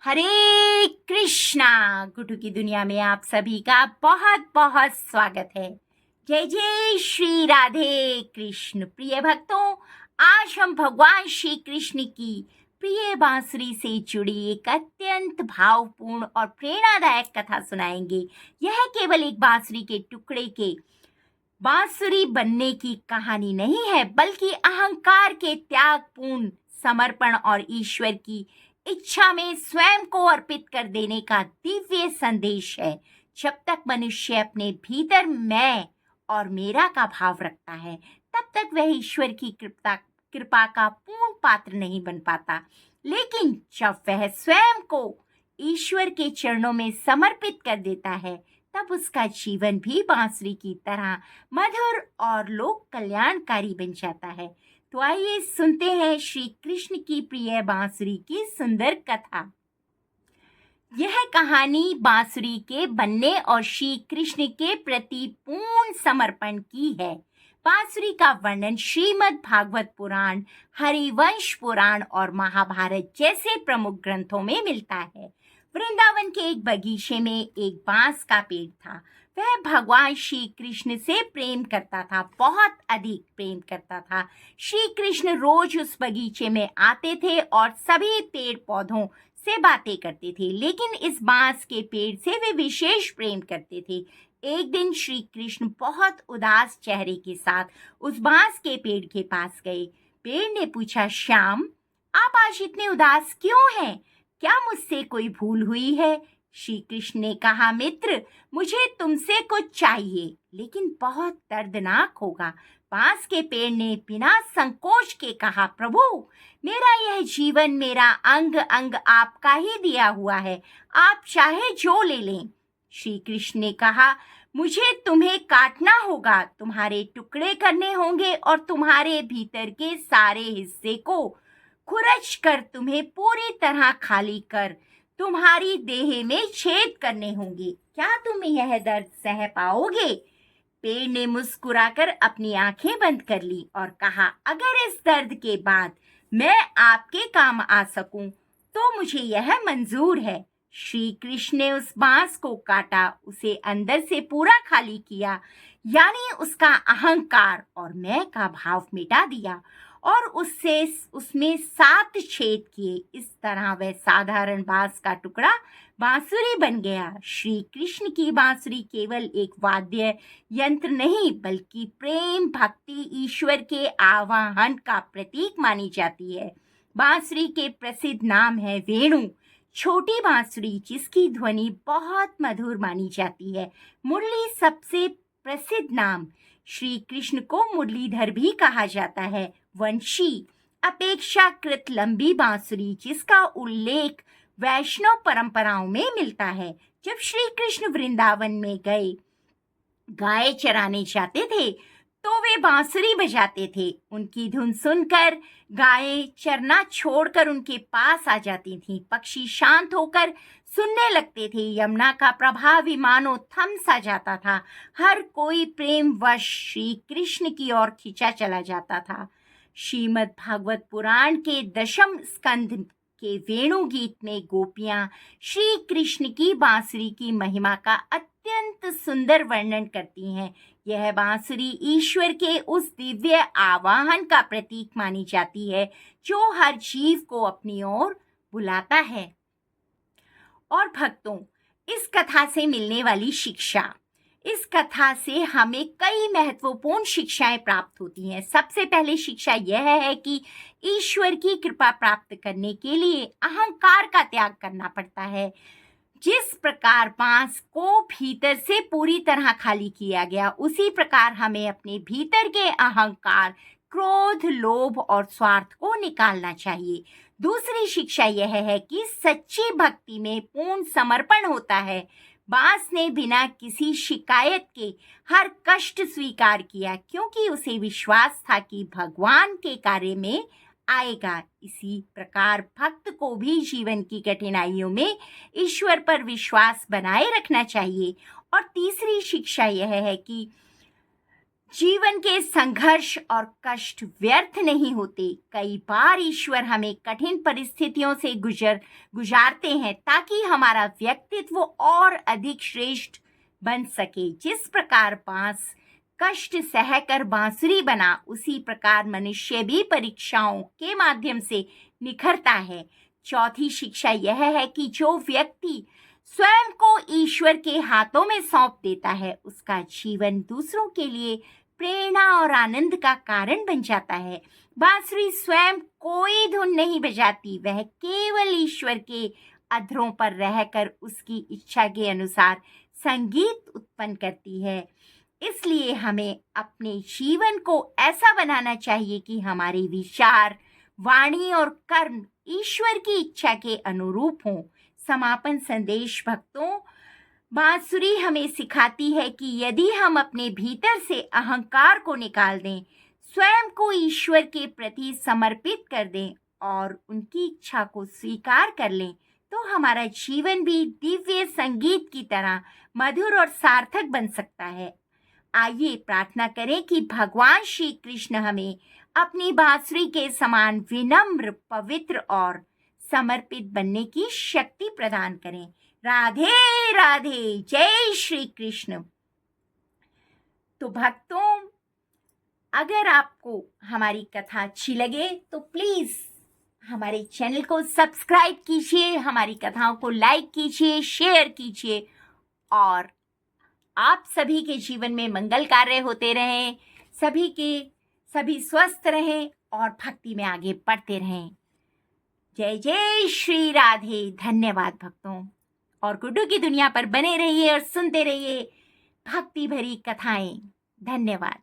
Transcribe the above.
हरे कृष्णा। गुड्डू की दुनिया में आप सभी का बहुत बहुत स्वागत है। जय जय श्री राधे कृष्ण। प्रिय भक्तों, आज हम भगवान श्री कृष्ण की प्रिय बांसुरी से जुड़ी एक अत्यंत भावपूर्ण और प्रेरणादायक कथा सुनाएंगे। यह केवल एक बांसुरी के टुकड़े के बांसुरी बनने की कहानी नहीं है, बल्कि अहंकार के त्यागपूर्ण समर्पण और ईश्वर की इच्छा में स्वयं को अर्पित कर देने का दिव्य संदेश है। जब तक मनुष्य अपने भीतर मैं और मेरा का भाव रखता है, तब तक वह ईश्वर की कृपा का पूर्ण पात्र नहीं बन पाता। लेकिन जब वह स्वयं को ईश्वर के चरणों में समर्पित कर देता है, तब उसका जीवन भी बांसुरी की तरह मधुर और लोक कल्याणकारी बन जाता है। तो आइए सुनते हैं श्री कृष्ण की प्रिय बांसुरी की सुंदर कथा। यह कहानी बांसुरी के बनने और श्री कृष्ण के प्रति पूर्ण समर्पण की है। बांसुरी का वर्णन श्रीमद् भागवत पुराण, हरिवंश पुराण और महाभारत जैसे प्रमुख ग्रंथों में मिलता है। वृंदावन के एक बगीचे में एक बांस का पेड़ था। वह भगवान श्री कृष्ण से प्रेम करता था, बहुत अधिक प्रेम करता था। श्री कृष्ण रोज उस बगीचे में आते थे और सभी पेड़ पौधों से बातें करते थे, लेकिन इस बांस के पेड़ से वे विशेष प्रेम करते थे। एक दिन श्री कृष्ण बहुत उदास चेहरे के साथ उस बांस के पेड़ के पास गए। पेड़ ने पूछा, श्याम, आप आज इतने उदास क्यों हैं? क्या मुझसे कोई भूल हुई है? श्री कृष्ण ने कहा, मित्र, मुझे तुमसे कुछ चाहिए, लेकिन बहुत दर्दनाक होगा। बांस के पेड़ ने बिना संकोच के कहा, प्रभु, मेरा यह जीवन, मेरा अंग अंग आपका ही दिया हुआ है, आप चाहे जो ले लें। श्री कृष्ण ने कहा, मुझे तुम्हें काटना होगा, तुम्हारे टुकड़े करने होंगे और तुम्हारे भीतर के सारे हिस्से को खुरच कर तुम्हें पूरी तरह खाली कर तुम्हारी देह में छेद करने होंगे। क्या तुम यह दर्द सह पाओगे? पेड़ ने मुस्कुराकर अपनी आंखें बंद कर ली और कहा, अगर इस दर्द के बाद मैं आपके काम आ सकूं तो मुझे यह मंजूर है। श्री कृष्ण ने उस बांस को काटा, उसे अंदर से पूरा खाली किया, यानी उसका अहंकार और मैं का भाव मिटा दिया और उसमें 7 छेद किए। इस तरह वह साधारण बांस का टुकड़ा बांसुरी बन गया। श्री कृष्ण की बांसुरी केवल एक वाद्य यंत्र नहीं, बल्कि प्रेम, भक्ति, ईश्वर के आवाहन का प्रतीक मानी जाती है। बांसुरी के प्रसिद्ध नाम है वेणु, छोटी बांसुरी जिसकी ध्वनि बहुत मधुर मानी जाती है। मुरली सबसे प्रसिद्ध नाम, श्री कृष्ण को मुरलीधर भी कहा जाता है। वंशी, अपेक्षाकृत लंबी बांसुरी जिसका उल्लेख वैष्णव परंपराओं में मिलता है। जब श्री कृष्ण वृंदावन में गाय चराने जाते थे तो वे बांसुरी बजाते थे। उनकी धुन सुनकर गायें चरना छोड़कर उनके पास आ जाती थीं। पक्षी शांत होकर सुनने लगते थे। यमुना का प्रवाह भी मानो थम सा जाता था। हर कोई प्रेमवश श्री कृष्ण की ओर खिंचा चला जाता था। श्रीमद् भागवत पुराण के 10वें स्कंध के वेणु गीत में गोपियां श्री कृष्ण की बांसुरी की महिमा का अत्यंत सुंदर वर्णन करती हैं। यह बांसुरी ईश्वर के उस दिव्य आवाहन का प्रतीक मानी जाती है जो हर जीव को अपनी ओर बुलाता है। और भक्तों, इस कथा से मिलने वाली शिक्षा, इस कथा से हमें कई महत्वपूर्ण शिक्षाएं प्राप्त होती हैं। सबसे पहले शिक्षा यह है कि ईश्वर की कृपा प्राप्त करने के लिए अहंकार का त्याग करना पड़ता है। जिस प्रकार बांस को भीतर से पूरी तरह खाली किया गया, उसी प्रकार हमें अपने भीतर के अहंकार, क्रोध, लोभ और स्वार्थ को निकालना चाहिए। दूसरी शिक्षा यह है कि सच्ची भक्ति में पूर्ण समर्पण होता है। बांस ने बिना किसी शिकायत के हर कष्ट स्वीकार किया, क्योंकि उसे विश्वास था कि भगवान के कार्य में आएगा। इसी प्रकार भक्त को भी जीवन की कठिनाइयों में ईश्वर पर विश्वास बनाए रखना चाहिए। और तीसरी शिक्षा यह है कि जीवन के संघर्ष और कष्ट व्यर्थ नहीं होते। कई बार ईश्वर हमें कठिन परिस्थितियों से गुजारते हैं ताकि हमारा व्यक्तित्व और अधिक श्रेष्ठ बन सके। जिस प्रकार बांस कष्ट सहकर बांसुरी बना, उसी प्रकार मनुष्य भी परीक्षाओं के माध्यम से निखरता है। चौथी शिक्षा यह है कि जो व्यक्ति स्वयं को ईश्वर के हाथों में सौंप देता है, उसका जीवन दूसरों के लिए प्रेरणा और आनंद का कारण बन जाता है। बांसुरी स्वयं कोई धुन नहीं बजाती, वह केवल ईश्वर के अधरों पर रहकर उसकी इच्छा के अनुसार संगीत उत्पन्न करती है। इसलिए हमें अपने जीवन को ऐसा बनाना चाहिए कि हमारे विचार, वाणी और कर्म ईश्वर की इच्छा के अनुरूप हों। समापन संदेश भक्तों, बांसुरी हमें सिखाती है कि यदि हम अपने भीतर से अहंकार को निकाल दें, स्वयं को ईश्वर के प्रति समर्पित कर दें और उनकी इच्छा को स्वीकार कर लें, तो हमारा जीवन भी दिव्य संगीत की तरह मधुर और सार्थक बन सकता है। आइए प्रार्थना करें कि भगवान श्री कृष्ण हमें अपनी बांसुरी के समान विनम्र, पवित्र और समर्पित बनने की शक्ति प्रदान करें। राधे राधे, जय श्री कृष्ण। तो भक्तों, अगर आपको हमारी कथा अच्छी लगे तो प्लीज हमारे चैनल को सब्सक्राइब कीजिए, हमारी कथाओं को लाइक कीजिए, शेयर कीजिए और आप सभी के जीवन में मंगल कार्य होते रहें, सभी स्वस्थ रहें और भक्ति में आगे बढ़ते रहें। जय जय श्री राधे। धन्यवाद भक्तों, और गुड्डू की दुनिया पर बने रहिए और सुनते रहिए भक्ति भरी कथाएं। धन्यवाद।